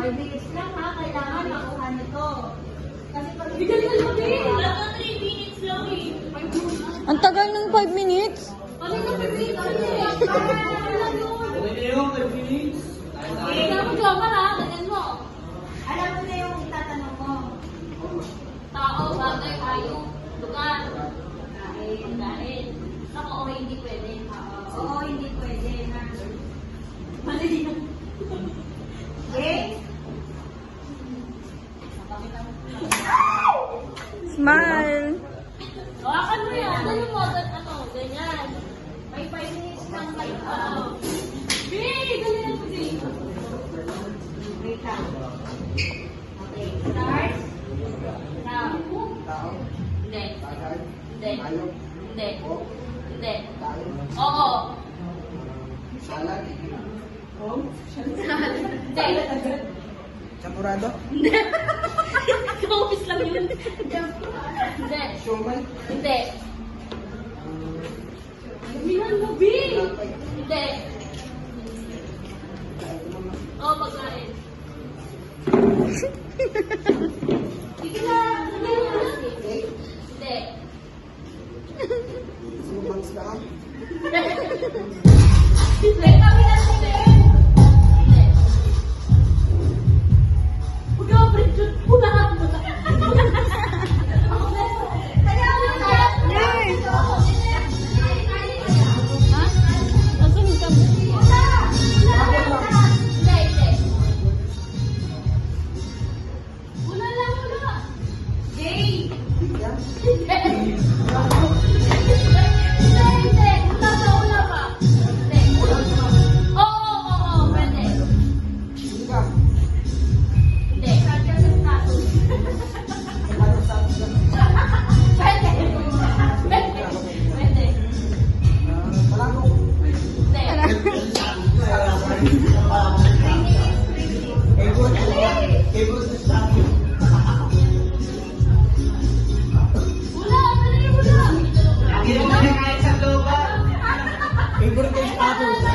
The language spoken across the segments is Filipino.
5 minutes lang ha, kailangan makuha nito. Kasi pag... Dapat 3 minutes lang eh. Ang tagal ng 5 minutes. Ano yung 5 minutes? Alam mo na yung itatanong mo. Tao, bagay, hayop, lugar. Kain. Ako, okay, hindi pwede. Oo, hindi pwede na. Mali yun. Okay? Smile. Hawakan mo yan. Ano mo? Ganyan. May 5 minutes lang kayo. Ganyan po din. Wait lang. Okay, start. Now. Hindi. Hindi. Hindi. Hindi. Oo. Hindi. Chamorado? Office lang yun. Hindi. Siomay? Hindi. Milan mo, B! Hindi. Oo, pagkain. Sige na. Hindi. Sumangs ka? Hindi. Kami na sila. Hindi. Huwag ka ma-pressure. Huwag mo na. Yes. Asan ka?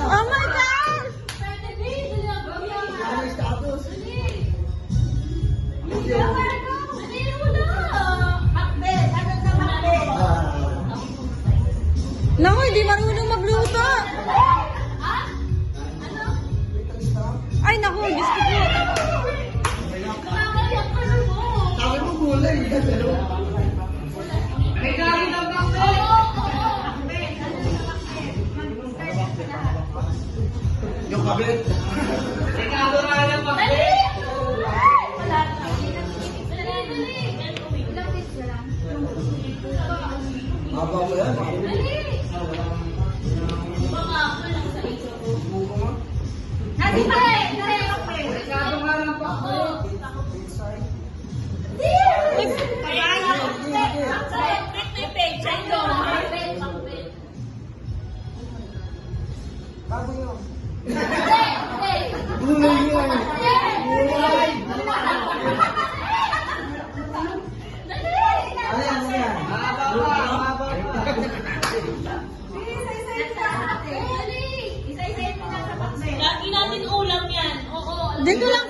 Oh my God! Naku, hindi marunong magluto. Ay, naku, Diyos ko po. Sabi mo gulay. May kain ang bakit. Yung kabit. Regalo na lang bakit. Mababa mo yan. Regalo nga lang bakit. Bago yun. Gulay yun. Gulay. Ano yan? Ano yan? Mahaba. Lagi natin ulam yan. Oo. Dito lang